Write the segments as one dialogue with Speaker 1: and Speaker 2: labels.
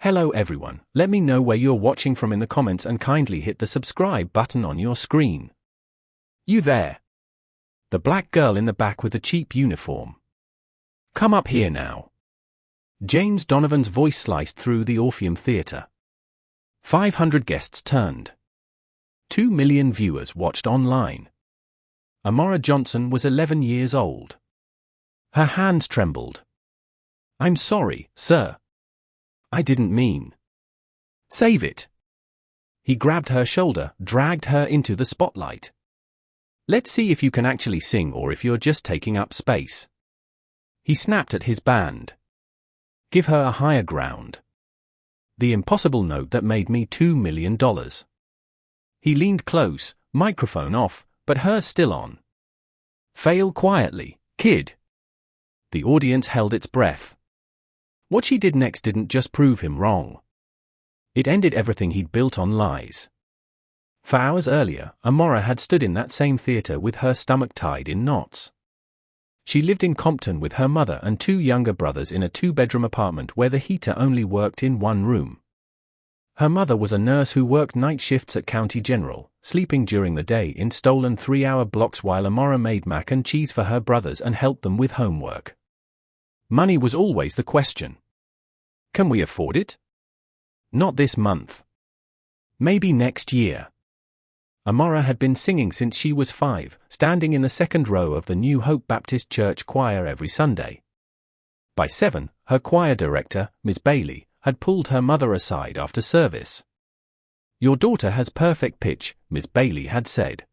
Speaker 1: Hello everyone, let me know where you're watching from in the comments and kindly hit the subscribe button on your screen. You there? The black girl in the back with the cheap uniform. Come up here now. James Donovan's voice sliced through the Orpheum Theatre. 500 guests turned. 2 million viewers watched online. Amora Johnson was 11 years old. Her hands trembled. I'm sorry, sir. I didn't mean. Save it. He grabbed her shoulder, dragged her into the spotlight. Let's see if you can actually sing or if you're just taking up space. He snapped at his band. Give her a higher ground. The impossible note that made me $2 million. He leaned close, microphone off, but hers still on. Fail quietly, kid. The audience held its breath. What she did next didn't just prove him wrong. It ended everything he'd built on lies. For hours earlier, Amora had stood in that same theater with her stomach tied in knots. She lived in Compton with her mother and 2 younger brothers in a 2-bedroom apartment where the heater only worked in one room. Her mother was a nurse who worked night shifts at County General, sleeping during the day in stolen 3-hour blocks while Amora made mac and cheese for her brothers and helped them with homework. Money was always the question. Can we afford it? Not this month. Maybe next year. Amora had been singing since she was 5, standing in the second row of the New Hope Baptist Church choir every Sunday. By 7, her choir director, Miss Bailey, had pulled her mother aside after service. Your daughter has perfect pitch, Miss Bailey had said.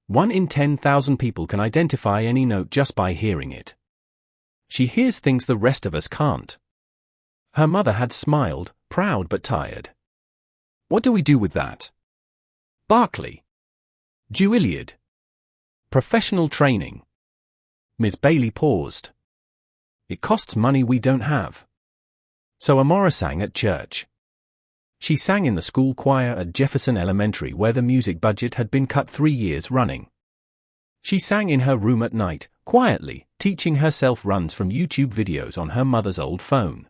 Speaker 1: 1 in 10,000 people can identify any note just by hearing it. She hears things the rest of us can't. Her mother had smiled, proud but tired. What do we do with that? Barclay. Juilliard. Professional training. Miss Bailey paused. It costs money we don't have. So Amora sang at church. She sang in the school choir at Jefferson Elementary where the music budget had been cut 3 years running. She sang in her room at night, quietly, teaching herself runs from YouTube videos on her mother's old phone.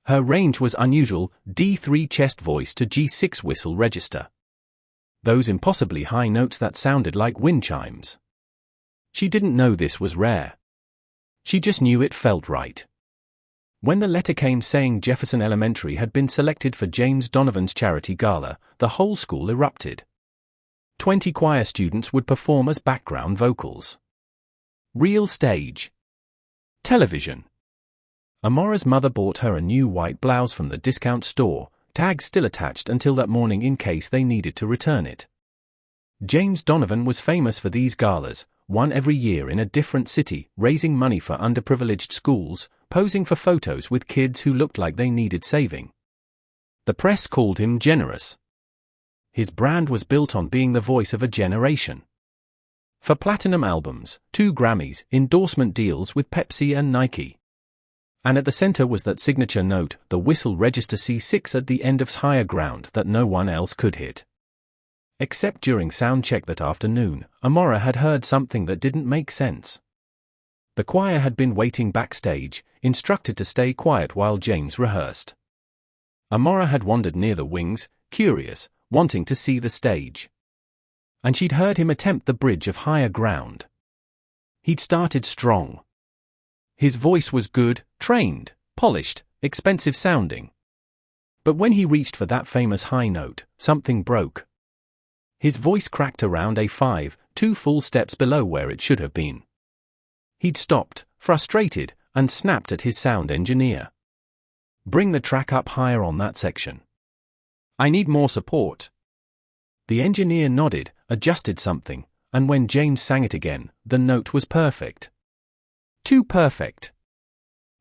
Speaker 1: Her range was unusual, D3 chest voice to G6 whistle register. Those impossibly high notes that sounded like wind chimes. She didn't know this was rare. She just knew it felt right. When the letter came saying Jefferson Elementary had been selected for James Donovan's charity gala, the whole school erupted. 20 choir students would perform as background vocals. Real stage. Television. Amora's mother bought her a new white blouse from the discount store, tags still attached until that morning in case they needed to return it. James Donovan was famous for these galas, one every year in a different city, raising money for underprivileged schools, posing for photos with kids who looked like they needed saving. The press called him generous. His brand was built on being the voice of a generation. For platinum albums, 2 Grammys, endorsement deals with Pepsi and Nike. And at the center was that signature note, the whistle register C6 at the end of higher ground that no one else could hit. Except during sound check that afternoon, Amora had heard something that didn't make sense. The choir had been waiting backstage, instructed to stay quiet while James rehearsed. Amora had wandered near the wings, curious, wanting to see the stage. And she'd heard him attempt the bridge of higher ground. He'd started strong. His voice was good, trained, polished, expensive sounding. But when he reached for that famous high note, something broke. His voice cracked around A5, 2 full steps below where it should have been. He'd stopped, frustrated, and snapped at his sound engineer. Bring the track up higher on that section. I need more support. The engineer nodded, adjusted something, and when James sang it again, the note was perfect. Too perfect.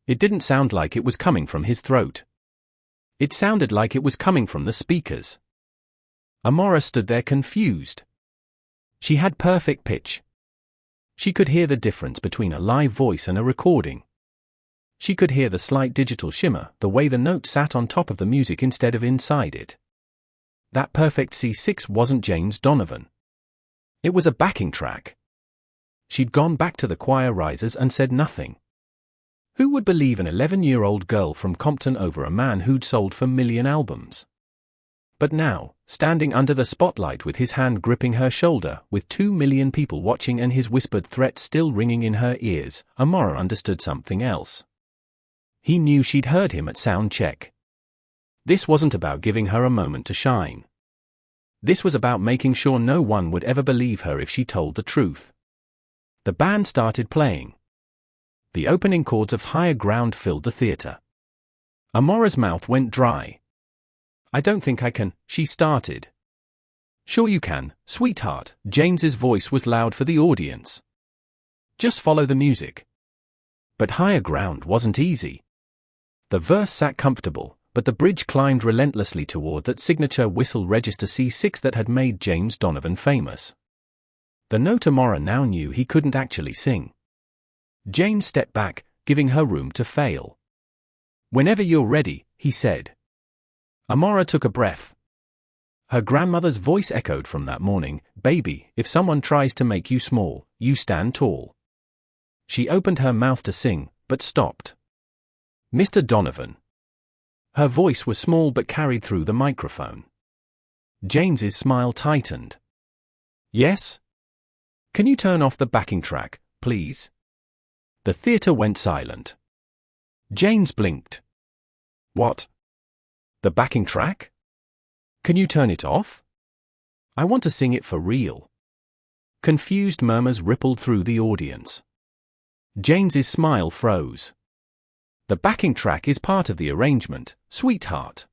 Speaker 1: It didn't sound like it was coming from his throat. It sounded like it was coming from the speakers. Amora stood there confused. She had perfect pitch. She could hear the difference between a live voice and a recording. She could hear the slight digital shimmer, the way the note sat on top of the music instead of inside it. That perfect C6 wasn't James Donovan. It was a backing track. She'd gone back to the choir risers and said nothing. Who would believe an 11-year-old girl from Compton over a man who'd sold 4 million albums? But now, standing under the spotlight with his hand gripping her shoulder, with 2 million people watching and his whispered threat still ringing in her ears, Amara understood something else. He knew she'd heard him at sound check. This wasn't about giving her a moment to shine. This was about making sure no one would ever believe her if she told the truth. The band started playing. The opening chords of Higher Ground filled the theater. Amara's mouth went dry. "I don't think I can," she started. "Sure you can, sweetheart," James's voice was loud for the audience. "Just follow the music." But Higher Ground wasn't easy. The verse sat comfortable, but the bridge climbed relentlessly toward that signature whistle register C6 that had made James Donovan famous. The note Amara now knew he couldn't actually sing. James stepped back, giving her room to fail. "Whenever you're ready," he said. Amara took a breath. Her grandmother's voice echoed from that morning, "Baby, if someone tries to make you small, you stand tall." She opened her mouth to sing, but stopped. "Mr. Donovan." Her voice was small but carried through the microphone. James's smile tightened. "Yes? Can you turn off the backing track, please?" The theater went silent. James blinked. "What? The backing track? Can you turn it off? I want to sing it for real." Confused murmurs rippled through the audience. James's smile froze. "The backing track is part of the arrangement, sweetheart."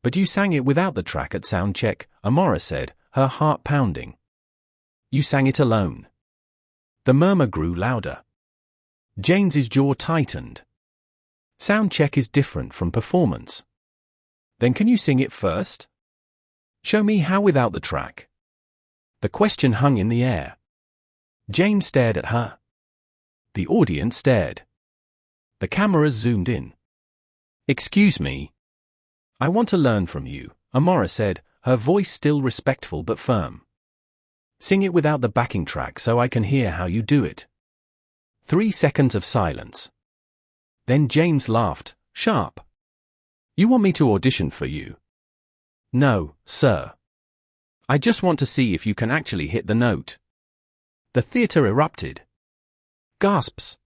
Speaker 1: "But you sang it without the track at sound check," Amara said, her heart pounding. "You sang it alone." The murmur grew louder. James's jaw tightened. "Sound check is different from performance." "Then can you sing it first? Show me how without the track." The question hung in the air. James stared at her. The audience stared. The cameras zoomed in. "Excuse me. I want to learn from you," Amara said, her voice still respectful but firm. "Sing it without the backing track so I can hear how you do it." 3 seconds of silence. Then James laughed, sharp. "You want me to audition for you?" "No, sir. I just want to see if you can actually hit the note." The theater erupted. Gasps.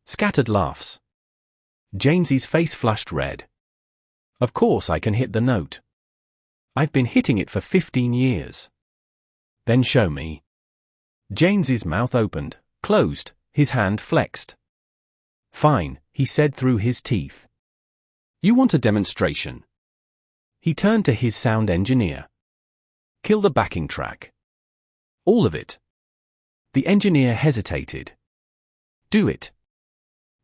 Speaker 1: Scattered laughs. James's face flushed red. "Of course I can hit the note. I've been hitting it for 15 years. "Then show me." James's mouth opened, closed, his hand flexed. "Fine," he said through his teeth. "You want a demonstration?" He turned to his sound engineer. "Kill the backing track. All of it." The engineer hesitated. "Do it."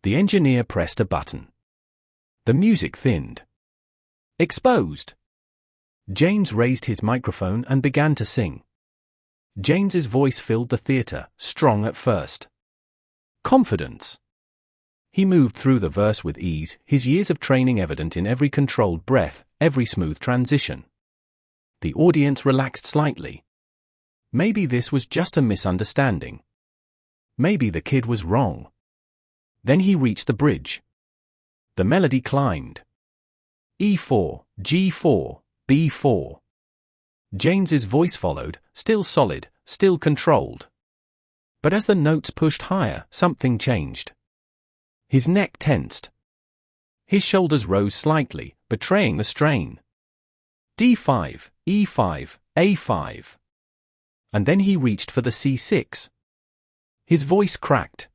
Speaker 1: The engineer pressed a button. The music thinned. "Exposed." James raised his microphone and began to sing. James's voice filled the theater, strong at first. Confidence. He moved through the verse with ease, his years of training evident in every controlled breath, every smooth transition. The audience relaxed slightly. Maybe this was just a misunderstanding. Maybe the kid was wrong. Then he reached the bridge. The melody climbed. E4, G4, B4. James's voice followed, still solid, still controlled. But as the notes pushed higher, something changed. His neck tensed. His shoulders rose slightly, betraying the strain. D5, E5, A5. And then he reached for the C6. His voice cracked.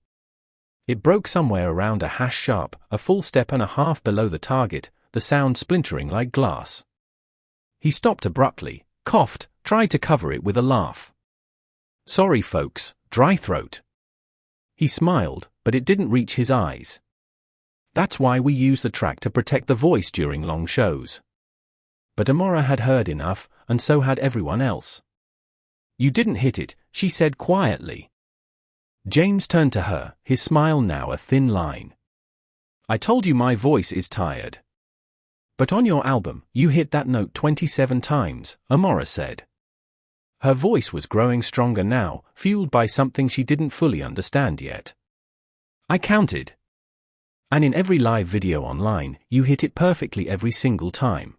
Speaker 1: It broke somewhere around a hash sharp, a full step and a half below the target, the sound splintering like glass. He stopped abruptly, coughed, tried to cover it with a laugh. "Sorry folks, dry throat." He smiled, but it didn't reach his eyes. That's why we use the track to protect the voice during long shows. But Amara had heard enough, and so had everyone else. "You didn't hit it," she said quietly. James turned to her, his smile now a thin line. "I told you my voice is tired. But on your album, you hit that note 27 times, Amara said. Her voice was growing stronger now, fueled by something she didn't fully understand yet. "I counted." And in every live video online, you hit it perfectly every single time.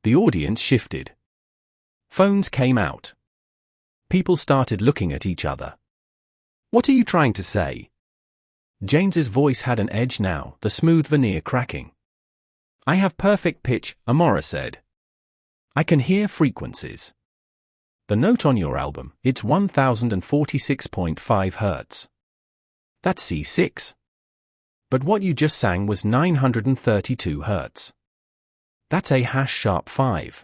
Speaker 1: The audience shifted. Phones came out. People started looking at each other. What are you trying to say? James's voice had an edge now, the smooth veneer cracking. I have perfect pitch, Amora said. I can hear frequencies. The note on your album, it's 1046.5 Hz. That's C6. But what you just sang was 932 Hz. That's a #5.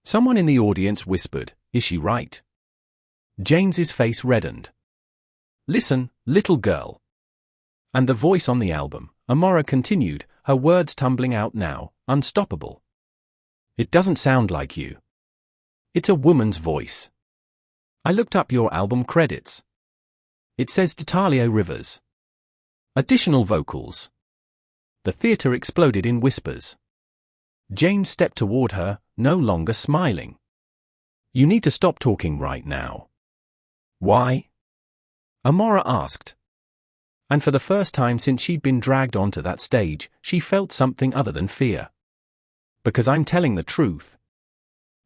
Speaker 1: Someone in the audience whispered, is she right? James's face reddened. Listen, little girl. And the voice on the album, Amora continued, her words tumbling out now, unstoppable. It doesn't sound like you. It's a woman's voice. I looked up your album credits. It says D'Italio Rivers. Additional vocals. The theater exploded in whispers. James stepped toward her, no longer smiling. You need to stop talking right now. Why? Amora asked. And for the first time since she'd been dragged onto that stage, she felt something other than fear. Because I'm telling the truth.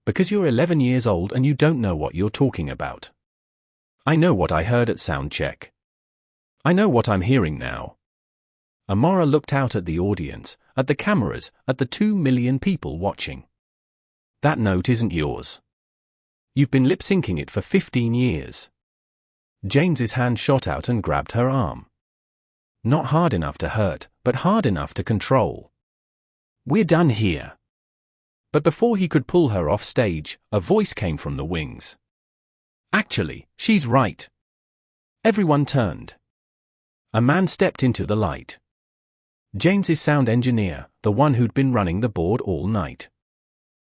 Speaker 1: Because you're 11 years old and you don't know what you're talking about. I know what I heard at sound check. I know what I'm hearing now. Amora looked out at the audience, at the cameras, at the 2 million people watching. That note isn't yours. You've been lip-syncing it for 15 years. James's hand shot out and grabbed her arm. Not hard enough to hurt, but hard enough to control. We're done here. But before he could pull her off stage, a voice came from the wings. Actually, she's right. Everyone turned. A man stepped into the light. James's sound engineer, the one who'd been running the board all night.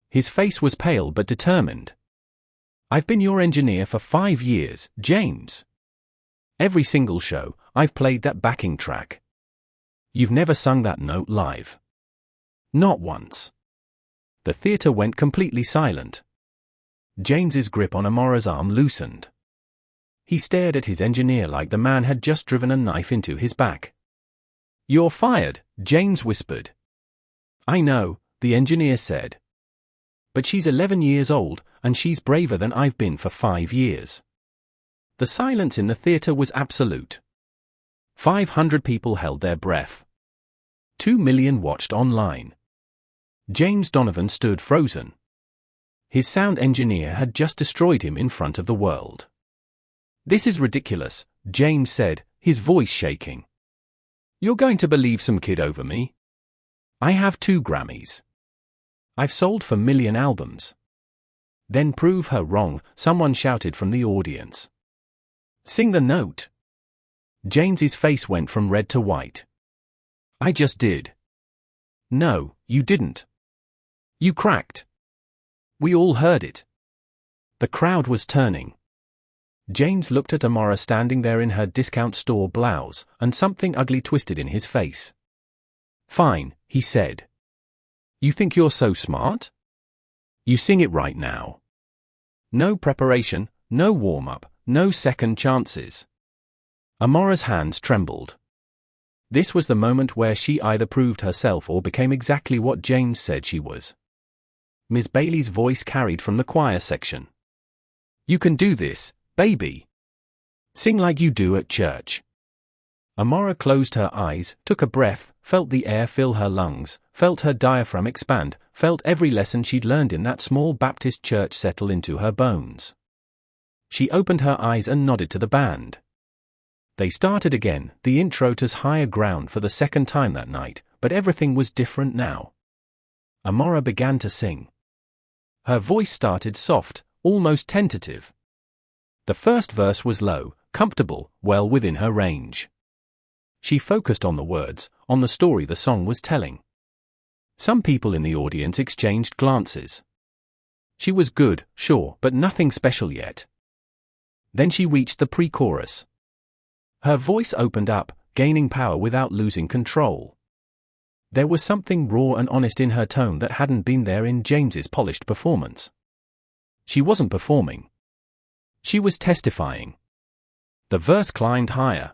Speaker 1: His face was pale but determined. I've been your engineer for 5 years, James. Every single show, I've played that backing track. You've never sung that note live. Not once. The theater went completely silent. James's grip on Amora's arm loosened. He stared at his engineer like the man had just driven a knife into his back. You're fired, James whispered. I know, the engineer said. But she's 11 years old, and she's braver than I've been for 5 years. The silence in the theater was absolute. 500 people held their breath. 2 million watched online. James Donovan stood frozen. His sound engineer had just destroyed him in front of the world. This is ridiculous, James said, his voice shaking. You're going to believe some kid over me? I have 2 Grammys. I've sold for million albums. Then prove her wrong, someone shouted from the audience. Sing the note. James's face went from red to white. I just did. No, you didn't. You cracked. We all heard it. The crowd was turning. James looked at Amora standing there in her discount store blouse, and something ugly twisted in his face. Fine, he said. You think you're so smart? You sing it right now. No preparation, no warm-up, no second chances. Amora's hands trembled. This was the moment where she either proved herself or became exactly what James said she was. Ms. Bailey's voice carried from the choir section. You can do this, baby. Sing like you do at church. Amora closed her eyes, took a breath, felt the air fill her lungs, felt her diaphragm expand, felt every lesson she'd learned in that small Baptist church settle into her bones. She opened her eyes and nodded to the band. They started again, the intro to Higher Ground for the second time that night, but everything was different now. Amora began to sing. Her voice started soft, almost tentative. The first verse was low, comfortable, well within her range. She focused on the words, on the story the song was telling. Some people in the audience exchanged glances. She was good, sure, but nothing special yet. Then she reached the pre-chorus. Her voice opened up, gaining power without losing control. There was something raw and honest in her tone that hadn't been there in James's polished performance. She wasn't performing. She was testifying. The verse climbed higher.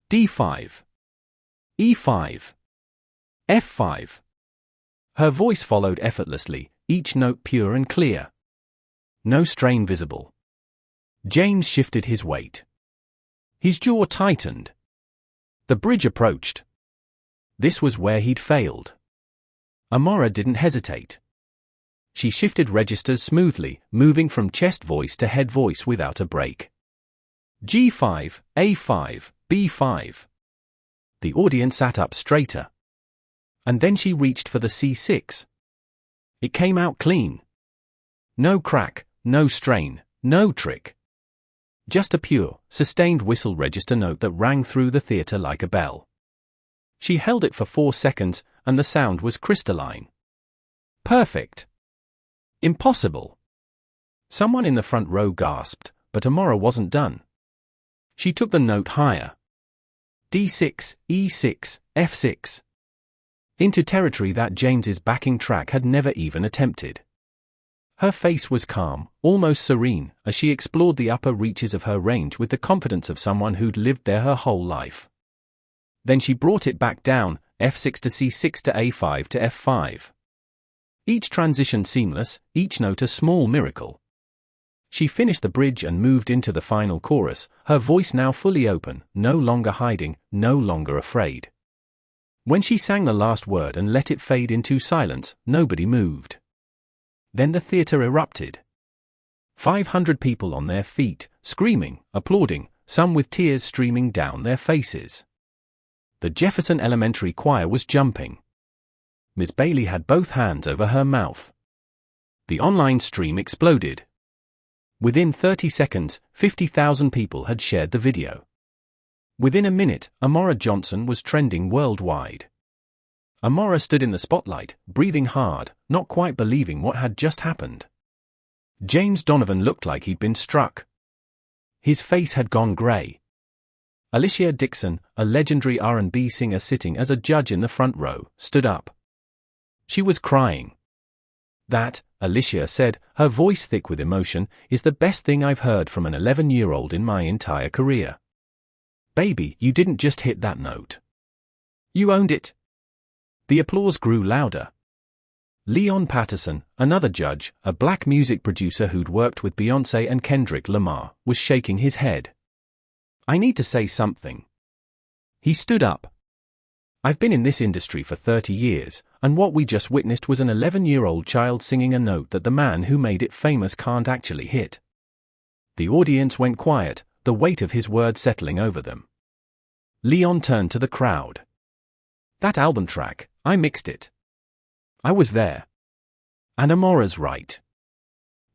Speaker 1: D5. E5. F5. Her voice followed effortlessly, each note pure and clear. No strain visible. James shifted his weight. His jaw tightened. The bridge approached. This was where he'd failed. Amora didn't hesitate. She shifted registers smoothly, moving from chest voice to head voice without a break. G5, A5, B5. The audience sat up straighter. And then she reached for the C6. It came out clean. No crack, no strain, no trick. Just a pure, sustained whistle register note that rang through the theater like a bell. She held it for 4 seconds, and the sound was crystalline. Perfect. Impossible. Someone in the front row gasped, but Amora wasn't done. She took the note higher. D6, E6, F6. Into territory that James's backing track had never even attempted. Her face was calm, almost serene, as she explored the upper reaches of her range with the confidence of someone who'd lived there her whole life. Then she brought it back down, F6 to C6 to A5 to F5. Each transition seamless, each note a small miracle. She finished the bridge and moved into the final chorus, her voice now fully open, no longer hiding, no longer afraid. When she sang the last word and let it fade into silence, nobody moved. Then the theater erupted. 500 people on their feet, screaming, applauding, some with tears streaming down their faces. The Jefferson Elementary Choir was jumping. Miss Bailey had both hands over her mouth. The online stream exploded. Within 30 seconds, 50,000 people had shared the video. Within a minute, Amora Johnson was trending worldwide. Amora stood in the spotlight, breathing hard, not quite believing what had just happened. James Donovan looked like he'd been struck. His face had gone grey. Alicia Dixon, a legendary R&B singer sitting as a judge in the front row, stood up. She was crying. That, Alicia said, her voice thick with emotion, is the best thing I've heard from an 11-year-old in my entire career. Baby, you didn't just hit that note. You owned it. The applause grew louder. Leon Patterson, another judge, a black music producer who'd worked with Beyoncé and Kendrick Lamar, was shaking his head. I need to say something. He stood up. I've been in this industry for 30 years, and what we just witnessed was an 11-year-old child singing a note that the man who made it famous can't actually hit. The audience went quiet, the weight of his words settling over them. Leon turned to the crowd. That album track, I mixed it. I was there. And Amora's right.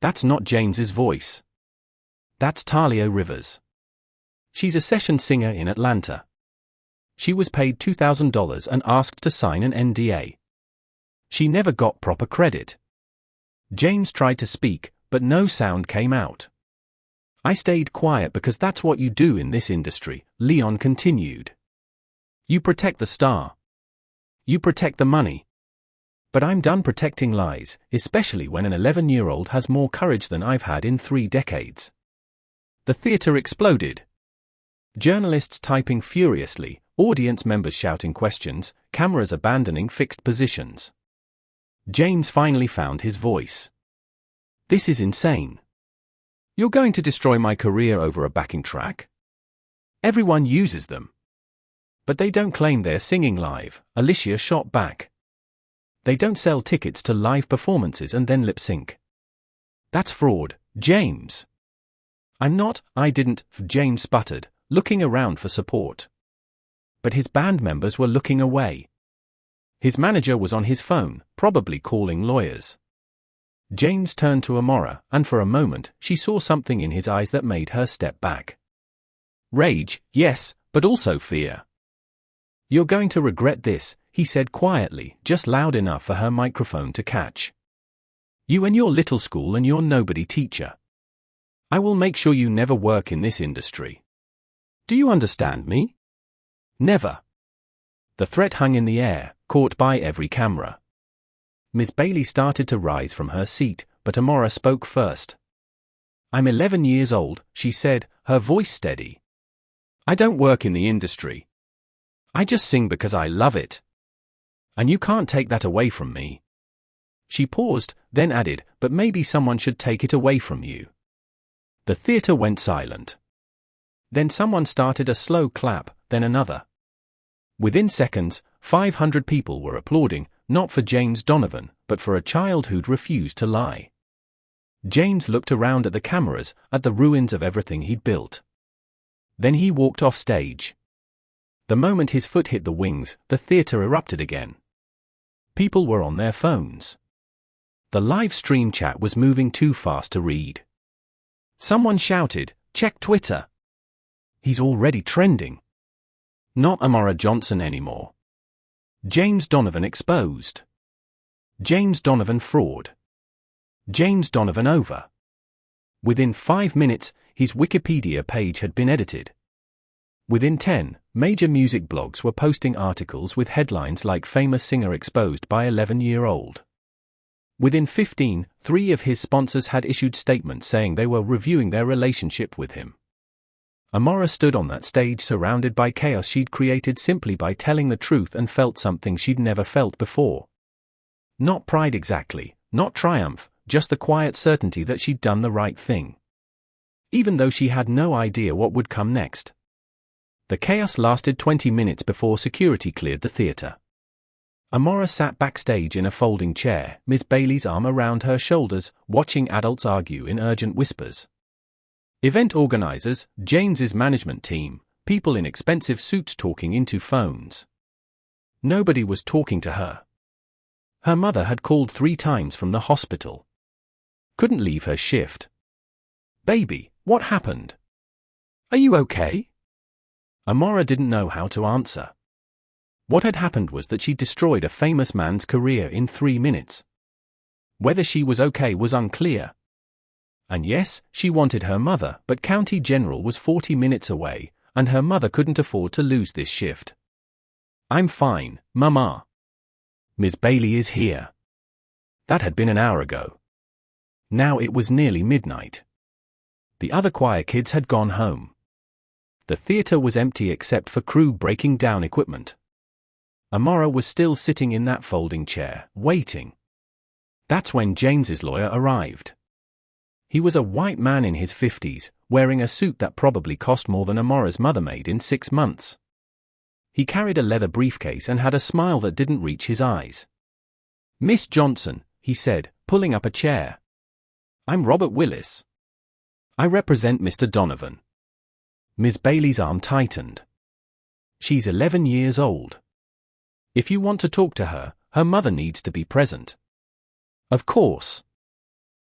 Speaker 1: That's not James's voice. That's Talia Rivers. She's a session singer in Atlanta. She was paid $2,000 and asked to sign an NDA. She never got proper credit. James tried to speak, but no sound came out. I stayed quiet because that's what you do in this industry, Leon continued. You protect the star. You protect the money. But I'm done protecting lies, especially when an 11-year-old has more courage than I've had in 3 decades. The theater exploded. Journalists typing furiously, audience members shouting questions, cameras abandoning fixed positions. James finally found his voice. This is insane. You're going to destroy my career over a backing track? Everyone uses them. But they don't claim they're singing live, Alicia shot back. They don't sell tickets to live performances and then lip sync. That's fraud, James. I didn't, James sputtered, looking around for support. But his band members were looking away. His manager was on his phone, probably calling lawyers. James turned to Amora, and for a moment, she saw something in his eyes that made her step back. Rage, yes, but also fear. You're going to regret this, he said quietly, just loud enough for her microphone to catch. You and your little school and your nobody teacher. I will make sure you never work in this industry. Do you understand me? Never. The threat hung in the air, caught by every camera. Miss Bailey started to rise from her seat, but Amora spoke first. I'm 11 years old, she said, her voice steady. I don't work in the industry. I just sing because I love it. And you can't take that away from me. She paused, then added, but maybe someone should take it away from you. The theater went silent. Then someone started a slow clap, then another. Within seconds, 500 people were applauding, not for James Donovan, but for a child who'd refused to lie. James looked around at the cameras, at the ruins of everything he'd built. Then he walked off stage. The moment his foot hit the wings, the theater erupted again. People were on their phones. The live stream chat was moving too fast to read. Someone shouted, "Check Twitter. He's already trending. Not Amara Johnson anymore. James Donovan exposed. James Donovan fraud. James Donovan over." Within 5 minutes, his Wikipedia page had been edited. Within 10, major music blogs were posting articles with headlines like "Famous Singer Exposed by 11-year-old." Within 15, 3 of his sponsors had issued statements saying they were reviewing their relationship with him. Amara stood on that stage surrounded by chaos she'd created simply by telling the truth, and felt something she'd never felt before. Not pride exactly, not triumph, just the quiet certainty that she'd done the right thing. Even though she had no idea what would come next. The chaos lasted 20 minutes before security cleared the theater. Amara sat backstage in a folding chair, Ms. Bailey's arm around her shoulders, watching adults argue in urgent whispers. Event organizers, James's management team, people in expensive suits talking into phones. Nobody was talking to her. Her mother had called 3 times from the hospital. Couldn't leave her shift. "Baby, what happened? Are you okay?" Amara didn't know how to answer. What had happened was that she destroyed a famous man's career in 3 minutes. Whether she was okay was unclear. And yes, she wanted her mother, but County General was 40 minutes away, and her mother couldn't afford to lose this shift. "I'm fine, Mama. Ms. Bailey is here." That had been an hour ago. Now it was nearly midnight. The other choir kids had gone home. The theater was empty except for crew breaking down equipment. Amara was still sitting in that folding chair, waiting. That's when James's lawyer arrived. He was a white man in his 50s, wearing a suit that probably cost more than Amara's mother made in 6 months. He carried a leather briefcase and had a smile that didn't reach his eyes. "Miss Johnson," he said, pulling up a chair. "I'm Robert Willis. I represent Mr. Donovan." Ms. Bailey's arm tightened. "She's 11 years old. If you want to talk to her, her mother needs to be present." "Of course.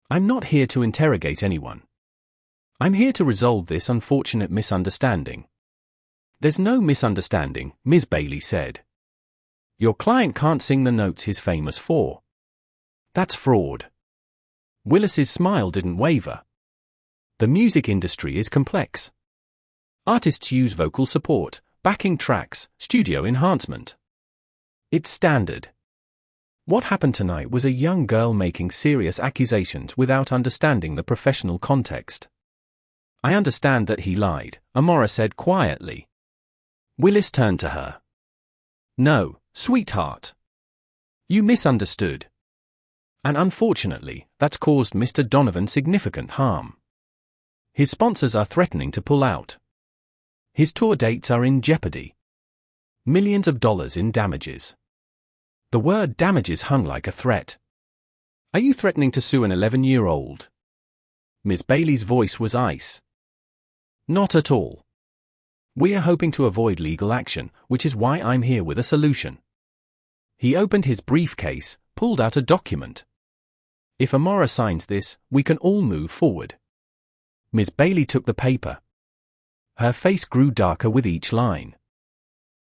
Speaker 1: I'm not here to interrogate anyone. I'm here to resolve this unfortunate misunderstanding." "There's no misunderstanding," Ms. Bailey said. "Your client can't sing the notes he's famous for. That's fraud." Willis's smile didn't waver. "The music industry is complex. Artists use vocal support, backing tracks, studio enhancement. It's standard. What happened tonight was a young girl making serious accusations without understanding the professional context." "I understand that he lied," Amara said quietly. Willis turned to her. "No, sweetheart. You misunderstood. And unfortunately, that's caused Mr. Donovan significant harm. His sponsors are threatening to pull out. His tour dates are in jeopardy. Millions of dollars in damages." The word damages hung like a threat. "Are you threatening to sue an 11-year-old? Ms. Bailey's voice was ice. "Not at all. We are hoping to avoid legal action, which is why I'm here with a solution." He opened his briefcase, pulled out a document. "If Amara signs this, we can all move forward." Ms. Bailey took the paper. Her face grew darker with each line.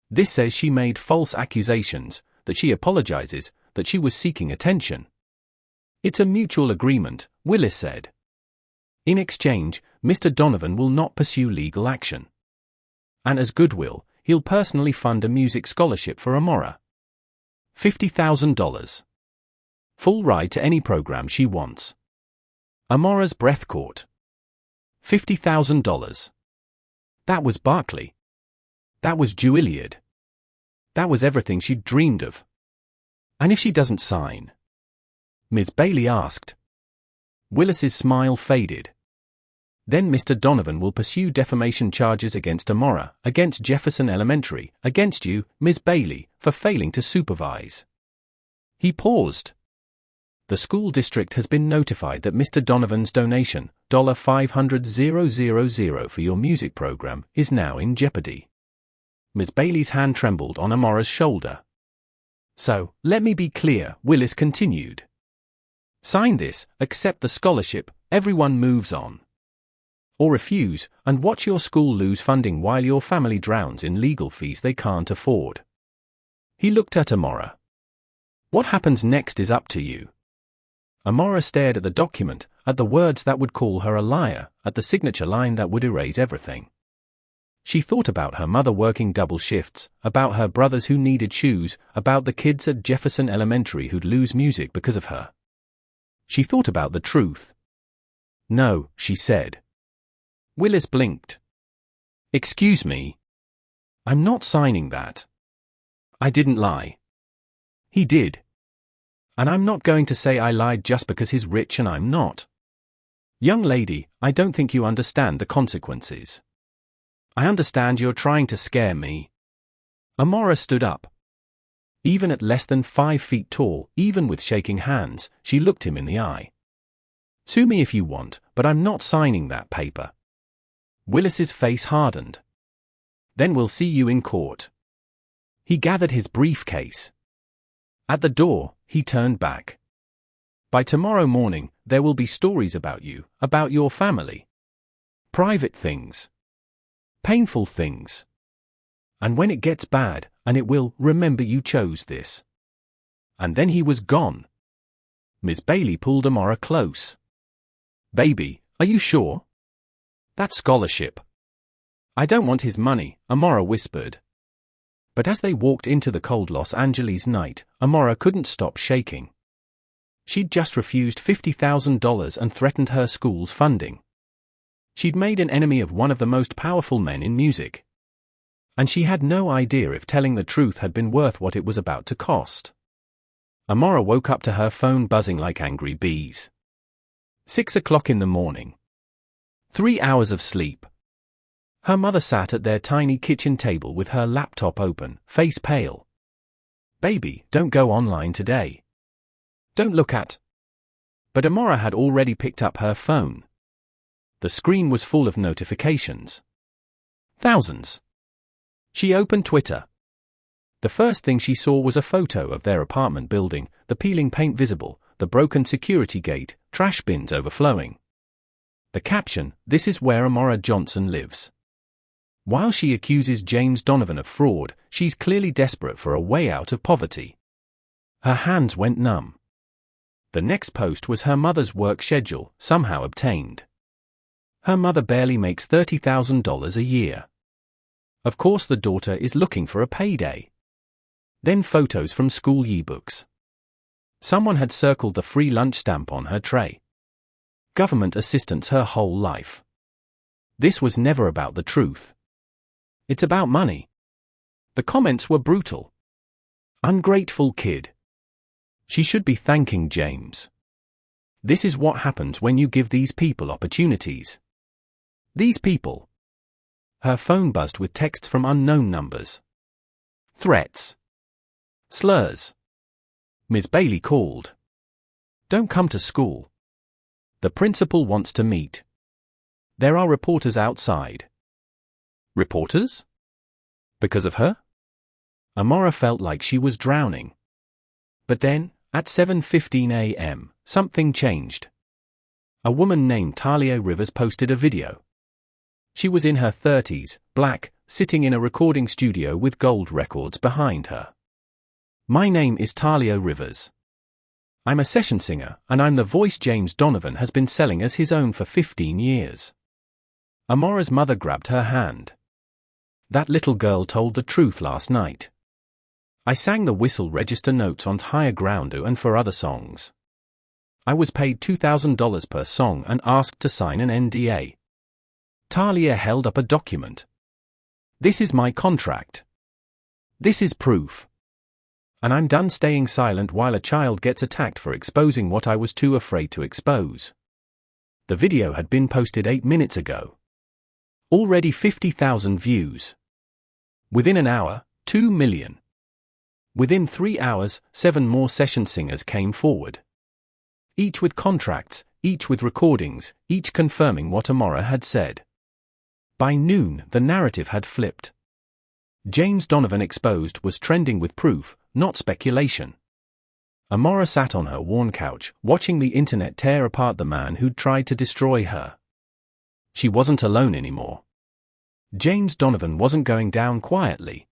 Speaker 1: "This says she made false accusations, that she apologizes, that she was seeking attention." "It's a mutual agreement," Willis said. "In exchange, Mr. Donovan will not pursue legal action. And as goodwill, he'll personally fund a music scholarship for Amara. $50,000. Full ride to any program she wants." Amara's breath caught. $50,000. That was Barclay. That was Juilliard. That was everything she'd dreamed of. And if she doesn't sign? Ms. Bailey asked. Willis's smile faded. Then Mr. Donovan will pursue defamation charges against Amora, against Jefferson Elementary, against you, Ms. Bailey, for failing to supervise. He paused. The school district has been notified that Mr. Donovan's donation, $500,000 for your music program, is now in jeopardy. Ms. Bailey's hand trembled on Amora's shoulder. So, let me be clear, Willis continued. Sign this, accept the scholarship, everyone moves on. Or refuse, and watch your school lose funding while your family drowns in legal fees they can't afford. He looked at Amora. What happens next is up to you. Amora stared at the document, at the words that would call her a liar, at the signature line that would erase everything. She thought about her mother working double shifts, about her brothers who needed shoes, about the kids at Jefferson Elementary who'd lose music because of her. She thought about the truth. No, she said. Willis blinked. Excuse me. I'm not signing that. I didn't lie. He did. And I'm not going to say I lied just because he's rich and I'm not. Young lady, I don't think you understand the consequences. I understand you're trying to scare me. Amora stood up. Even at less than 5 feet tall, even with shaking hands, she looked him in the eye. Sue me if you want, but I'm not signing that paper. Willis's face hardened. Then we'll see you in court. He gathered his briefcase. At the door, he turned back. By tomorrow morning, there will be stories about you, about your family. Private things. Painful things. And when it gets bad, and it will, remember you chose this. And then he was gone. Miss Bailey pulled Amora close. Baby, are you sure? That scholarship. I don't want his money, Amora whispered. But as they walked into the cold Los Angeles night, Amora couldn't stop shaking. She'd just refused $50,000 and threatened her school's funding. She'd made an enemy of one of the most powerful men in music. And she had no idea if telling the truth had been worth what it was about to cost. Amora woke up to her phone buzzing like angry bees. 6 o'clock in the morning. 3 hours of sleep. Her mother sat at their tiny kitchen table with her laptop open, face pale. Baby, don't go online today. Don't look at. But Amora had already picked up her phone. The screen was full of notifications. Thousands. She opened Twitter. The first thing she saw was a photo of their apartment building, the peeling paint visible, the broken security gate, trash bins overflowing. The caption, "This is where Amora Johnson lives." While she accuses James Donovan of fraud, she's clearly desperate for a way out of poverty. Her hands went numb. The next post was her mother's work schedule, somehow obtained. Her mother barely makes $30,000 a year. Of course the daughter is looking for a payday. Then photos from school yearbooks. Someone had circled the free lunch stamp on her tray. Government assistance her whole life. This was never about the truth. It's about money. The comments were brutal. Ungrateful kid. She should be thanking James. This is what happens when you give these people opportunities. These people. Her phone buzzed with texts from unknown numbers. Threats. Slurs. Ms. Bailey called. Don't come to school. The principal wants to meet. There are reporters outside. Reporters? Because of her? Amora felt like she was drowning. But then, at 7:15 a.m., something changed. A woman named Talia Rivers posted a video. She was in her 30s, black, sitting in a recording studio with gold records behind her. My name is Talia Rivers. I'm a session singer, and I'm the voice James Donovan has been selling as his own for 15 years. Amora's mother grabbed her hand. That little girl told the truth last night. I sang the whistle register notes on Higher Ground and for other songs. I was paid $2,000 per song and asked to sign an NDA. Talia held up a document. This is my contract. This is proof. And I'm done staying silent while a child gets attacked for exposing what I was too afraid to expose. The video had been posted 8 minutes ago. Already 50,000 views. Within an hour, 2 million. Within 3 hours, 7 more session singers came forward. Each with contracts, each with recordings, each confirming what Amora had said. By noon, the narrative had flipped. James Donovan Exposed was trending with proof, not speculation. Amora sat on her worn couch, watching the internet tear apart the man who'd tried to destroy her. She wasn't alone anymore. James Donovan wasn't going down quietly.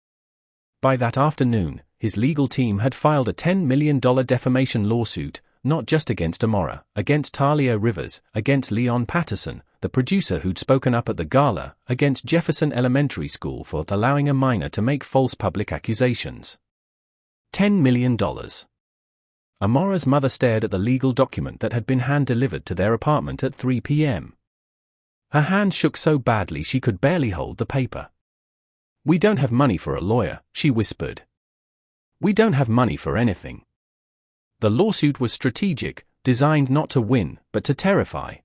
Speaker 1: By that afternoon, his legal team had filed a $10 million defamation lawsuit, not just against Amora, against Talia Rivers, against Leon Patterson, the producer who'd spoken up at the gala, against Jefferson Elementary School for allowing a minor to make false public accusations. $10 million. Amora's mother stared at the legal document that had been hand-delivered to their apartment at 3 p.m. Her hand shook so badly she could barely hold the paper. "We don't have money for a lawyer," she whispered. "We don't have money for anything." The lawsuit was strategic, designed not to win, but to terrify.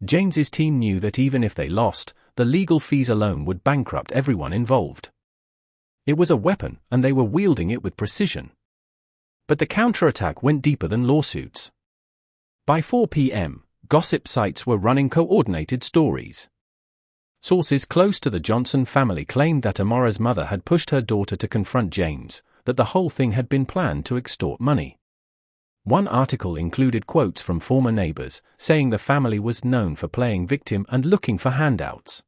Speaker 1: James's team knew that even if they lost, the legal fees alone would bankrupt everyone involved. It was a weapon, and they were wielding it with precision. But the counterattack went deeper than lawsuits. By 4 p.m., gossip sites were running coordinated stories. Sources close to the Johnson family claimed that Amora's mother had pushed her daughter to confront James, that the whole thing had been planned to extort money. One article included quotes from former neighbors, saying the family was known for playing victim and looking for handouts.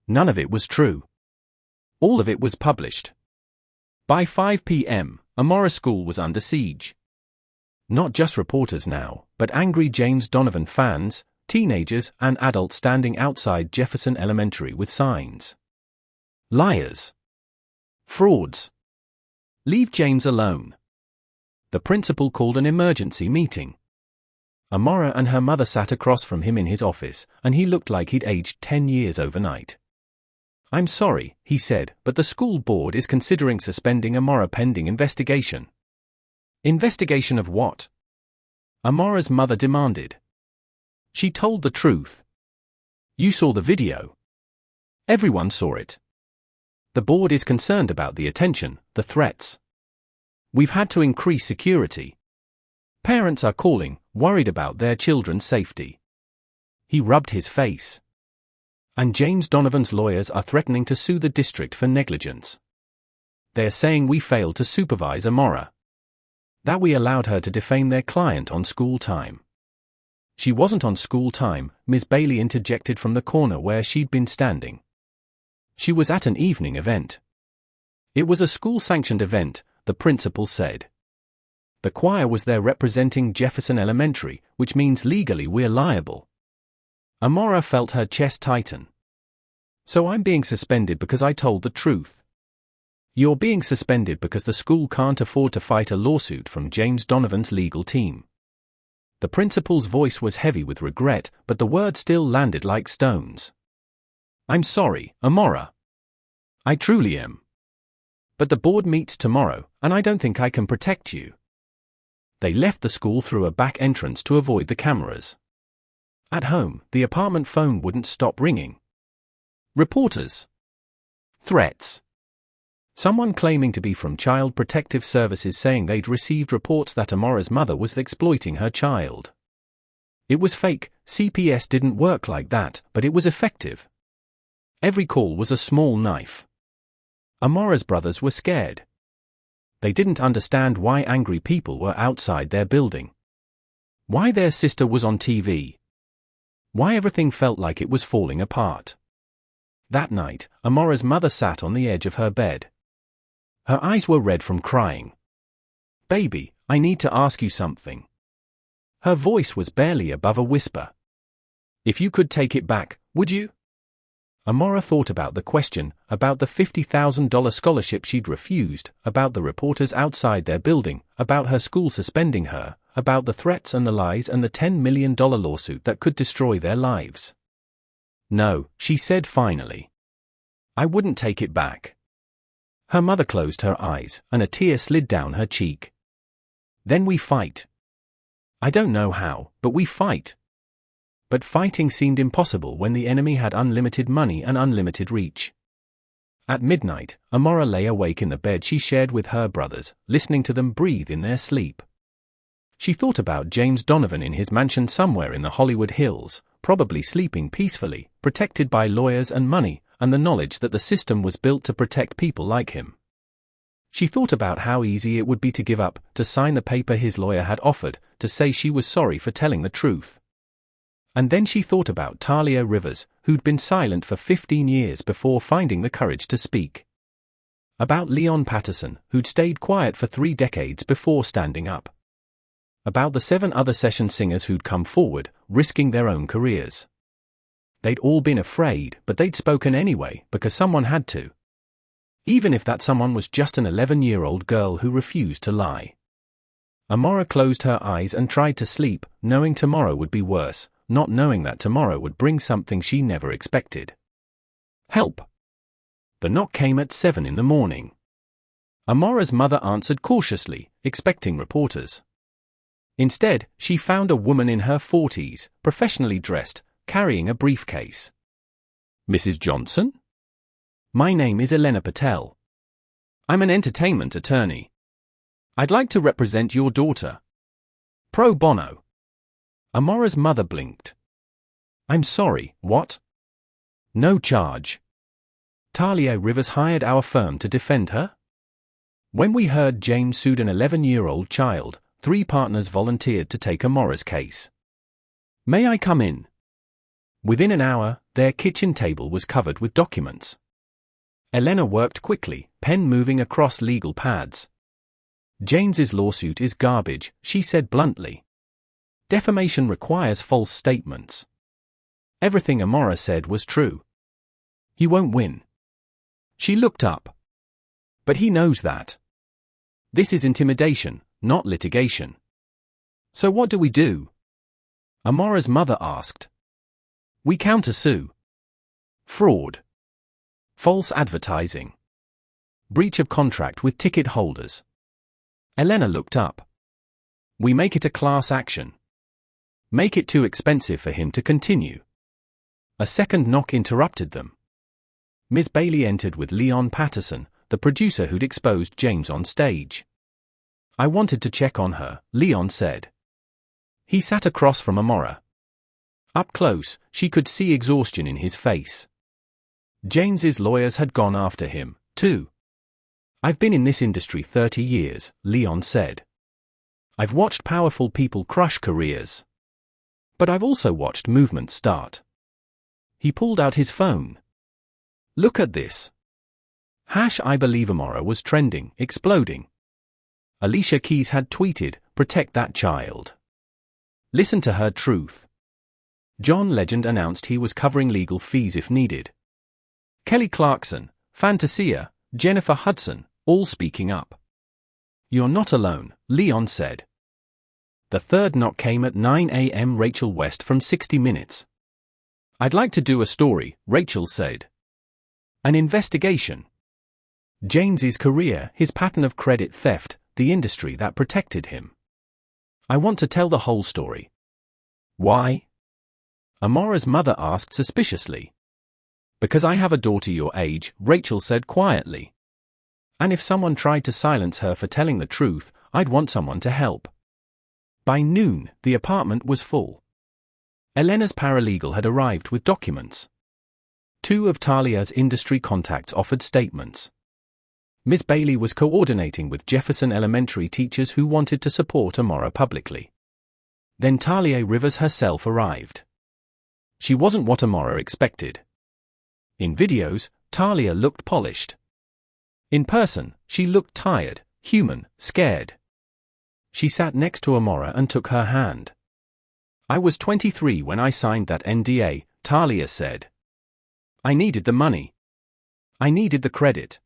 Speaker 1: None of it was true. All of it was published. By 5 p.m., Amora School was under siege. Not just reporters now, but angry James Donovan fans, teenagers and adults standing outside Jefferson Elementary with signs. "Liars. Frauds. Leave James alone." The principal called an emergency meeting. Amora and her mother sat across from him in his office, and he looked like he'd aged 10 years overnight. "I'm sorry," he said, "but the school board is considering suspending Amora pending investigation." "Investigation of what?" Amora's mother demanded. She told the truth. "You saw the video. Everyone saw it. The board is concerned about the attention, the threats. We've had to increase security. Parents are calling, worried about their children's safety." He rubbed his face. "And James Donovan's lawyers are threatening to sue the district for negligence. They're saying we failed to supervise Amora. That we allowed her to defame their client on school time." "She wasn't on school time," Ms. Bailey interjected from the corner where she'd been standing. "She was at an evening event." "It was a school-sanctioned event," the principal said. "The choir was there representing Jefferson Elementary, which means legally we're liable." Amora felt her chest tighten. "So I'm being suspended because I told the truth." "You're being suspended because the school can't afford to fight a lawsuit from James Donovan's legal team." The principal's voice was heavy with regret, but the words still landed like stones. "I'm sorry, Amora. I truly am. But the board meets tomorrow, and I don't think I can protect you." They left the school through a back entrance to avoid the cameras. At home, the apartment phone wouldn't stop ringing. Reporters. Threats. Someone claiming to be from Child Protective Services saying they'd received reports that Amora's mother was exploiting her child. It was fake, CPS didn't work like that, but it was effective. Every call was a small knife. Amora's brothers were scared. They didn't understand why angry people were outside their building. Why their sister was on TV. Why everything felt like it was falling apart. That night, Amora's mother sat on the edge of her bed. Her eyes were red from crying. "Baby, I need to ask you something." Her voice was barely above a whisper. "If you could take it back, would you?" Amora thought about the question, about the $50,000 scholarship she'd refused, about the reporters outside their building, about her school suspending her, about the threats and the lies and the $10 million lawsuit that could destroy their lives. "No," she said finally. "I wouldn't take it back. Her mother closed her eyes, and a tear slid down her cheek. Then we fight. I don't know how, but we fight. But fighting seemed impossible when the enemy had unlimited money and unlimited reach. At midnight, Amora lay awake in the bed she shared with her brothers, listening to them breathe in their sleep. She thought about James Donovan in his mansion somewhere in the Hollywood Hills, probably sleeping peacefully, protected by lawyers and money, and the knowledge that the system was built to protect people like him. She thought about how easy it would be to give up, to sign the paper his lawyer had offered, to say she was sorry for telling the truth. And then she thought about Talia Rivers, who'd been silent for 15 years before finding the courage to speak. About Leon Patterson, who'd stayed quiet for 3 decades before standing up. About the 7 other session singers who'd come forward, risking their own careers. They'd all been afraid, but they'd spoken anyway, because someone had to. Even if that someone was just an 11-year-old girl who refused to lie. Amora closed her eyes and tried to sleep, knowing tomorrow would be worse, not knowing that tomorrow would bring something she never expected. Help! The knock came at 7 in the morning. Amora's mother answered cautiously, expecting reporters. Instead, she found a woman in her 40s, professionally dressed, carrying a briefcase. Mrs. Johnson? My name is Elena Patel. I'm an entertainment attorney. I'd like to represent your daughter. Pro bono. Amora's mother blinked. I'm sorry, what? No charge. Talia Rivers hired our firm to defend her? When we heard James sued an 11-year-old child, 3 partners volunteered to take Amora's case. May I come in? Within an hour, their kitchen table was covered with documents. Elena worked quickly, pen moving across legal pads. James's lawsuit is garbage, she said bluntly. Defamation requires false statements. Everything Amora said was true. He won't win. She looked up. But he knows that. This is intimidation, not litigation. So what do we do? Amora's mother asked. We countersue. Fraud. False advertising. Breach of contract with ticket holders. Elena looked up. We make it a class action. Make it too expensive for him to continue. A second knock interrupted them. Miss Bailey entered with Leon Patterson, the producer who'd exposed James on stage. I wanted to check on her, Leon said. He sat across from Amora. Up close, she could see exhaustion in his face. James's lawyers had gone after him, too. I've been in this industry 30 years, Leon said. I've watched powerful people crush careers. But I've also watched movements start. He pulled out his phone. Look at this. I believe Amora was trending, exploding. Alicia Keys had tweeted, protect that child. Listen to her truth. John Legend announced he was covering legal fees if needed. Kelly Clarkson, Fantasia, Jennifer Hudson, all speaking up. You're not alone, Leon said. The third knock came at 9 a.m. Rachel West from 60 Minutes. I'd like to do a story, Rachel said. An investigation. James's career, his pattern of credit theft, the industry that protected him. I want to tell the whole story. Why? Amora's mother asked suspiciously. Because I have a daughter your age, Rachel said quietly. And if someone tried to silence her for telling the truth, I'd want someone to help. By noon, the apartment was full. Elena's paralegal had arrived with documents. 2 of Talia's industry contacts offered statements. Miss Bailey was coordinating with Jefferson Elementary teachers who wanted to support Amora publicly. Then Talia Rivers herself arrived. She wasn't what Amora expected. In videos, Talia looked polished. In person, she looked tired, human, scared. She sat next to Amora and took her hand. I was 23 when I signed that NDA, Talia said. I needed the money. I needed the credit.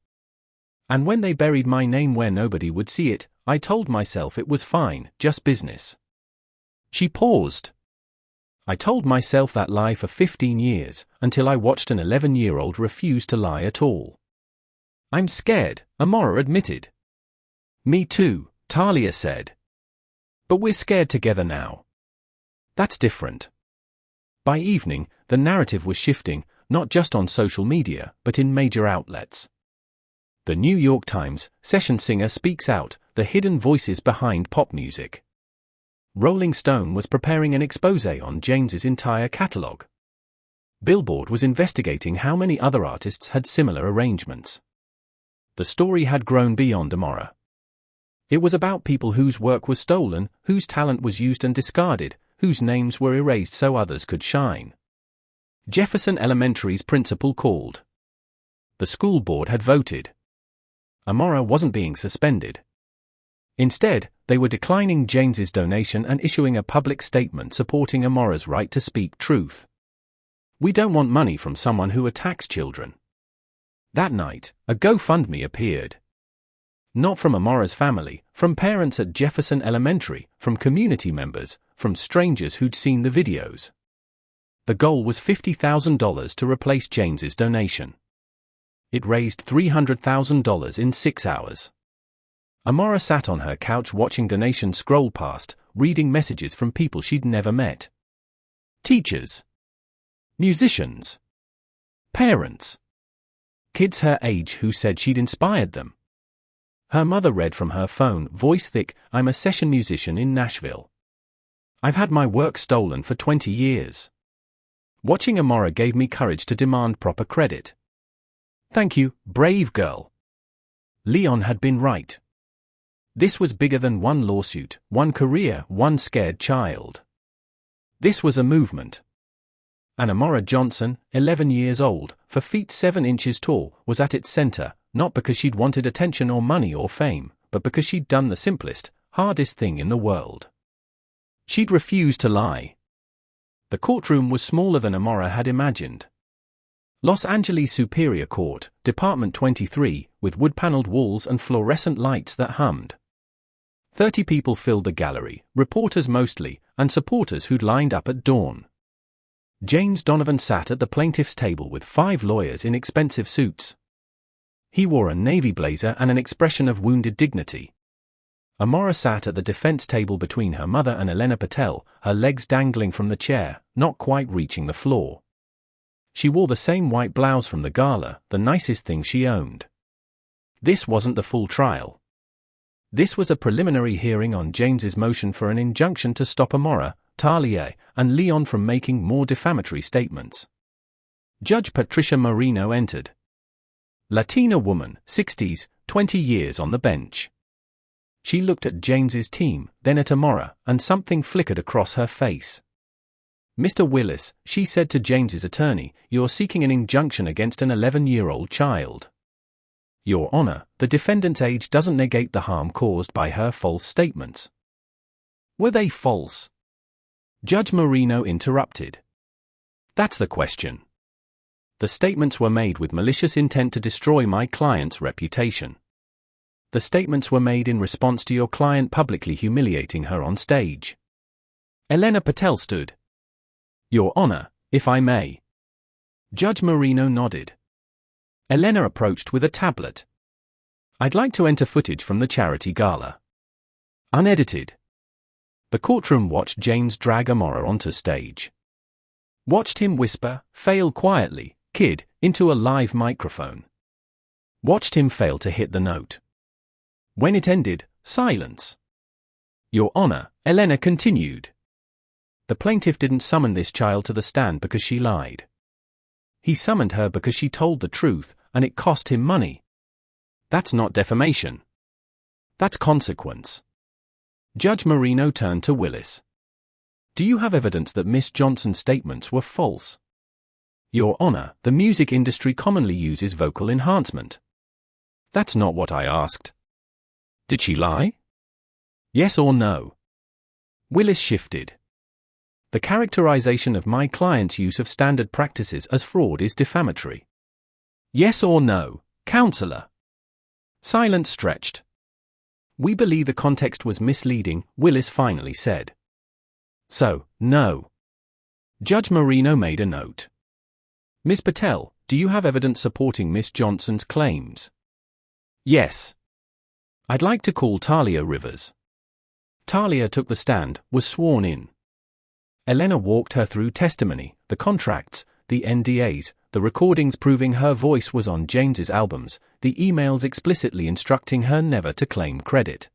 Speaker 1: And when they buried my name where nobody would see it, I told myself it was fine, just business. She paused. I told myself that lie for 15 years, until I watched an 11-year-old refuse to lie at all. I'm scared, Amora admitted. Me too, Talia said. But we're scared together now. That's different. By evening, the narrative was shifting, not just on social media, but in major outlets. The New York Times, session singer speaks out, the hidden voices behind pop music. Rolling Stone was preparing an exposé on James's entire catalog. Billboard was investigating how many other artists had similar arrangements. The story had grown beyond Amora. It was about people whose work was stolen, whose talent was used and discarded, whose names were erased so others could shine. Jefferson Elementary's principal called. The school board had voted. Amora wasn't being suspended. Instead, they were declining James's donation and issuing a public statement supporting Amora's right to speak truth. We don't want money from someone who attacks children. That night, a GoFundMe appeared. Not from Amora's family, from parents at Jefferson Elementary, from community members, from strangers who'd seen the videos. The goal was $50,000 to replace James's donation. It raised $300,000 in 6 hours. Amora sat on her couch watching donations scroll past, reading messages from people she'd never met. Teachers. Musicians. Parents. Kids her age who said she'd inspired them. Her mother read from her phone, voice thick, I'm a session musician in Nashville. I've had my work stolen for 20 years. Watching Amora gave me courage to demand proper credit. Thank you, brave girl. Leon had been right. This was bigger than one lawsuit, one career, one scared child. This was a movement. And Amora Johnson, 11 years old, 4 feet 7 inches tall, was at its center, not because she'd wanted attention or money or fame, but because she'd done the simplest, hardest thing in the world. She'd refused to lie. The courtroom was smaller than Amora had imagined. Los Angeles Superior Court, Department 23, with wood-paneled walls and fluorescent lights that hummed. 30 people filled the gallery, reporters mostly, and supporters who'd lined up at dawn. James Donovan sat at the plaintiff's table with 5 lawyers in expensive suits. He wore a navy blazer and an expression of wounded dignity. Amora sat at the defense table between her mother and Elena Patel, her legs dangling from the chair, not quite reaching the floor. She wore the same white blouse from the gala, the nicest thing she owned. This wasn't the full trial. This was a preliminary hearing on James's motion for an injunction to stop Amora, Talia, and Leon from making more defamatory statements. Judge Patricia Marino entered. Latina woman, 60s, 20 years on the bench. She looked at James's team, then at Amora, and something flickered across her face. Mr. Willis, she said to James's attorney, you're seeking an injunction against an 11-year-old child. Your Honor, the defendant's age doesn't negate the harm caused by her false statements. Were they false? Judge Marino interrupted. That's the question. The statements were made with malicious intent to destroy my client's reputation. The statements were made in response to your client publicly humiliating her on stage. Elena Patel stood. Your Honor, if I may. Judge Marino nodded. Elena approached with a tablet. I'd like to enter footage from the charity gala. Unedited. The courtroom watched James drag Amora onto stage. Watched him whisper, fail quietly, kid, into a live microphone. Watched him fail to hit the note. When it ended, silence. Your Honor, Elena continued. The plaintiff didn't summon this child to the stand because she lied. He summoned her because she told the truth, and it cost him money. That's not defamation. That's consequence. Judge Marino turned to Willis. Do you have evidence that Miss Johnson's statements were false? Your Honor, the music industry commonly uses vocal enhancement. That's not what I asked. Did she lie? Yes or no? Willis shifted. The characterization of my client's use of standard practices as fraud is defamatory. Yes or no, counselor? Silence stretched. We believe the context was misleading, Willis finally said. So, no. Judge Marino made a note. Ms. Patel, do you have evidence supporting Miss Johnson's claims? Yes. I'd like to call Talia Rivers. Talia took the stand, was sworn in. Elena walked her through testimony, the contracts, the NDAs, the recordings proving her voice was on James's albums, the emails explicitly instructing her never to claim credit.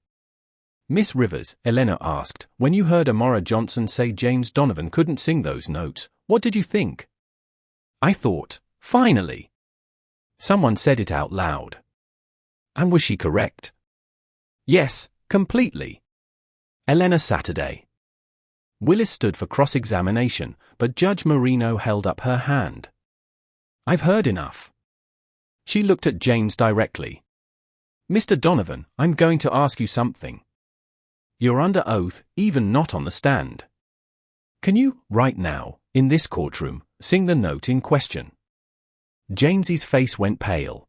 Speaker 1: Miss Rivers, Elena asked, when you heard Amora Johnson say James Donovan couldn't sing those notes, what did you think? I thought, finally. Someone said it out loud. And was she correct? Yes, completely. Elena Saturday. Willis stood for cross-examination, but Judge Marino held up her hand. I've heard enough. She looked at James directly. Mr. Donovan, I'm going to ask you something. You're under oath, even not on the stand. Can you, right now, in this courtroom, sing the note in question? James's face went pale.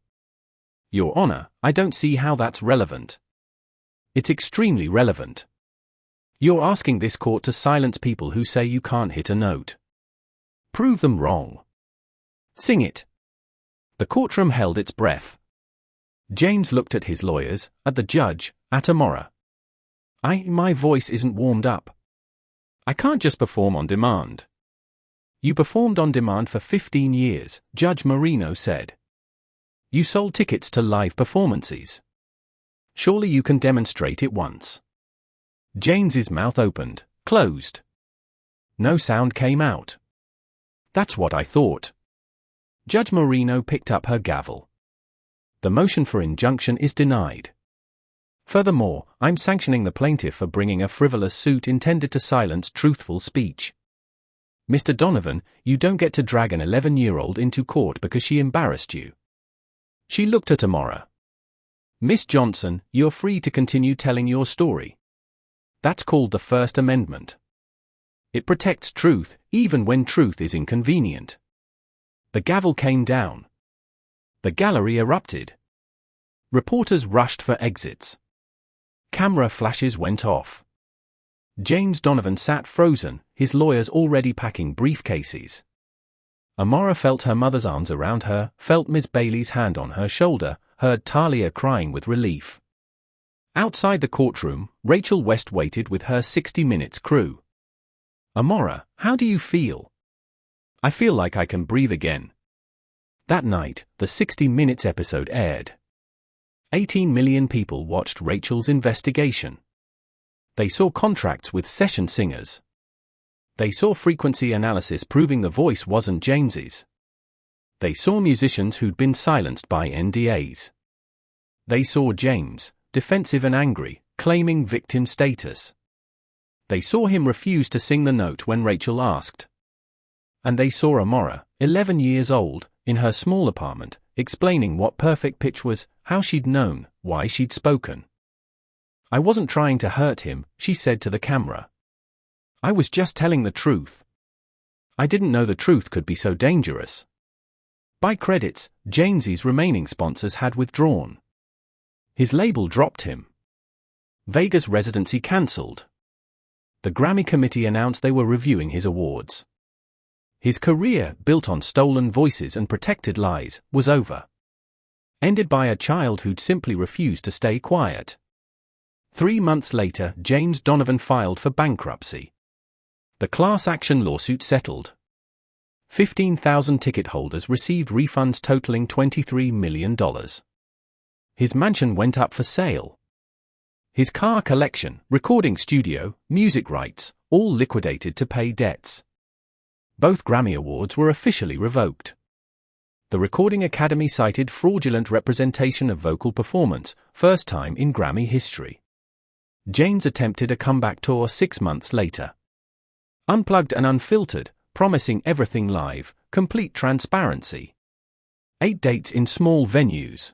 Speaker 1: Your Honor, I don't see how that's relevant. It's extremely relevant. You're asking this court to silence people who say you can't hit a note. Prove them wrong. Sing it. The courtroom held its breath. James looked at his lawyers, at the judge, at Amora. My voice isn't warmed up. I can't just perform on demand. You performed on demand for 15 years, Judge Marino said. You sold tickets to live performances. Surely you can demonstrate it once. James's mouth opened, closed. No sound came out. That's what I thought. Judge Marino picked up her gavel. The motion for injunction is denied. Furthermore, I'm sanctioning the plaintiff for bringing a frivolous suit intended to silence truthful speech. Mr. Donovan, you don't get to drag an 11-year-old into court because she embarrassed you. She looked at Amora. Miss Johnson, you're free to continue telling your story. That's called the First Amendment. It protects truth, even when truth is inconvenient. The gavel came down. The gallery erupted. Reporters rushed for exits. Camera flashes went off. James Donovan sat frozen, his lawyers already packing briefcases. Amora felt her mother's arms around her, felt Miss Bailey's hand on her shoulder, heard Talia crying with relief. Outside the courtroom, Rachel West waited with her 60 Minutes crew. Amora, how do you feel? I feel like I can breathe again. That night, the 60 Minutes episode aired. 18 million people watched Rachel's investigation. They saw contracts with session singers. They saw frequency analysis proving the voice wasn't James's. They saw musicians who'd been silenced by NDAs. They saw James, defensive and angry, claiming victim status. They saw him refuse to sing the note when Rachel asked. And they saw Amora, 11 years old, in her small apartment, explaining what perfect pitch was, how she'd known, why she'd spoken. I wasn't trying to hurt him, she said to the camera. I was just telling the truth. I didn't know the truth could be so dangerous. By credits, James's remaining sponsors had withdrawn. His label dropped him. Vegas residency cancelled. The Grammy committee announced they were reviewing his awards. His career, built on stolen voices and protected lies, was over. Ended by a child who'd simply refused to stay quiet. 3 months later, James Donovan filed for bankruptcy. The class action lawsuit settled. 15,000 ticket holders received refunds totaling $23 million. His mansion went up for sale. His car collection, recording studio, music rights, all liquidated to pay debts. Both Grammy Awards were officially revoked. The Recording Academy cited fraudulent representation of vocal performance, first time in Grammy history. James attempted a comeback tour 6 months later. Unplugged and unfiltered, promising everything live, complete transparency. 8 dates in small venues.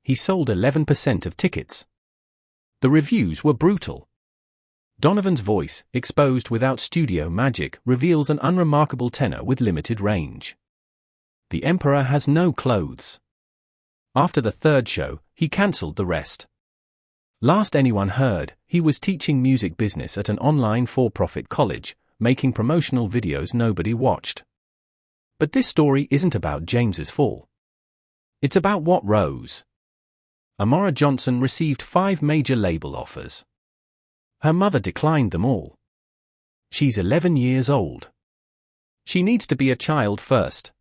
Speaker 1: He sold 11% of tickets. The reviews were brutal. Donovan's voice, exposed without studio magic, reveals an unremarkable tenor with limited range. The Emperor has no clothes. After the 3rd show, he cancelled the rest. Last anyone heard, he was teaching music business at an online for-profit college, making promotional videos nobody watched. But this story isn't about James's fall. It's about what rose. Amora Johnson received 5 major label offers. Her mother declined them all. She's 11 years old. She needs to be a child first.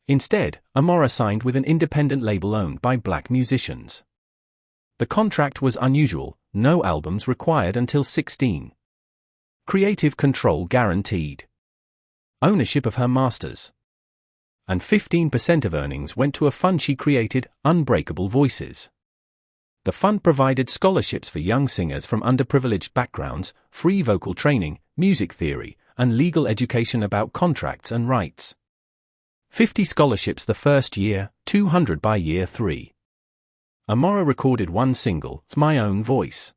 Speaker 1: Instead, Amora signed with an independent label owned by black musicians. The contract was unusual, no albums required until 16. Creative control guaranteed. Ownership of her masters. And 15% of earnings went to a fund she created, Unbreakable Voices. The fund provided scholarships for young singers from underprivileged backgrounds, free vocal training, music theory, and legal education about contracts and rights. 50 scholarships the first year, 200 by year 3. Amora recorded one single, "It's My Own Voice."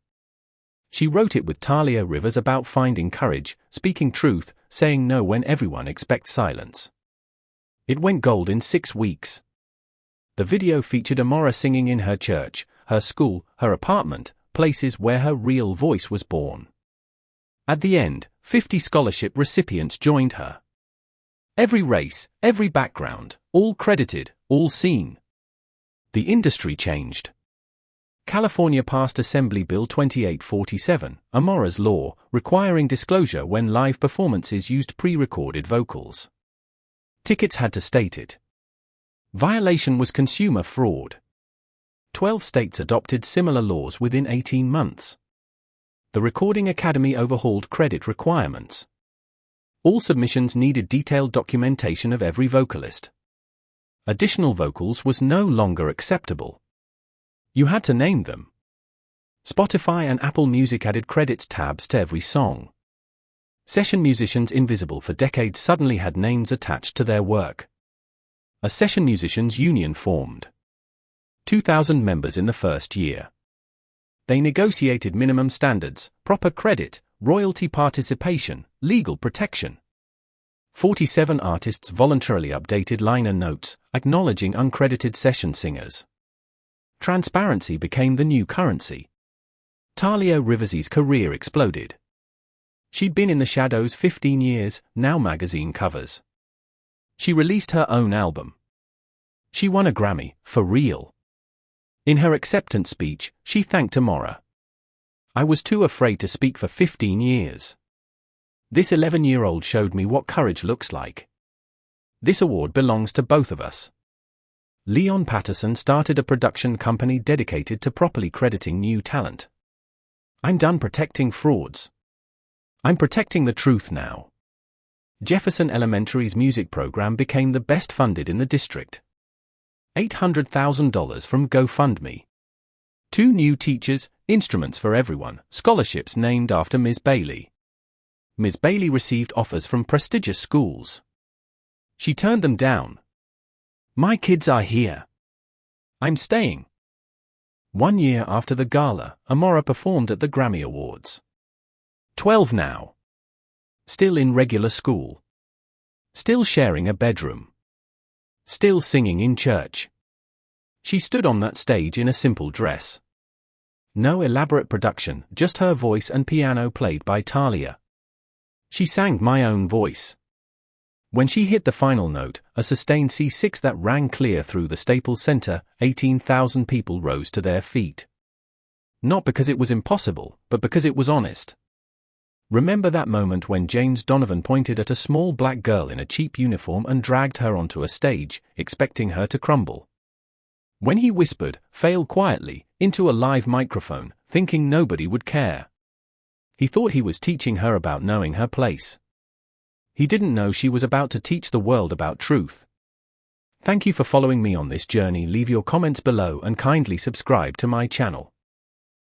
Speaker 1: She wrote it with Talia Rivers about finding courage, speaking truth, saying no when everyone expects silence. It went gold in 6 weeks. The video featured Amora singing in her church, her school, her apartment, places where her real voice was born. At the end, 50 scholarship recipients joined her. Every race, every background, all credited, all seen. The industry changed. California passed Assembly Bill 2847, Amora's law, requiring disclosure when live performances used pre-recorded vocals. Tickets had to state it. Violation was consumer fraud. 12 states adopted similar laws within 18 months. The Recording Academy overhauled credit requirements. All submissions needed detailed documentation of every vocalist. Additional vocals was no longer acceptable. You had to name them. Spotify and Apple Music added credits tabs to every song. Session musicians invisible for decades suddenly had names attached to their work. A session musicians union formed. 2,000 members in the first year. They negotiated minimum standards, proper credit, royalty participation, legal protection. 47 artists voluntarily updated liner notes, acknowledging uncredited session singers. Transparency became the new currency. Talia Rivers' career exploded. She'd been in the shadows 15 years, now magazine covers. She released her own album. She won a Grammy, for real. In her acceptance speech, she thanked Amora. "I was too afraid to speak for 15 years. This 11-year-old showed me what courage looks like. This award belongs to both of us." Leon Patterson started a production company dedicated to properly crediting new talent. "I'm done protecting frauds. I'm protecting the truth now." Jefferson Elementary's music program became the best funded in the district. $800,000 from GoFundMe. 2 new teachers, instruments for everyone, scholarships named after Ms. Bailey. Ms. Bailey received offers from prestigious schools. She turned them down. "My kids are here. I'm staying." 1 year after the gala, Amora performed at the Grammy Awards. 12 now. Still in regular school. Still sharing a bedroom. Still singing in church. She stood on that stage in a simple dress. No elaborate production, just her voice and piano played by Talia. She sang My Own Voice. When she hit the final note, a sustained C6 that rang clear through the Staples Center, 18,000 people rose to their feet. Not because it was impossible, but because it was honest. Remember that moment when James Donovan pointed at a small black girl in a cheap uniform and dragged her onto a stage, expecting her to crumble? When he whispered, "Fail quietly," into a live microphone, thinking nobody would care. He thought he was teaching her about knowing her place. He didn't know she was about to teach the world about truth. Thank you for following me on this journey. Leave your comments below and kindly subscribe to my channel.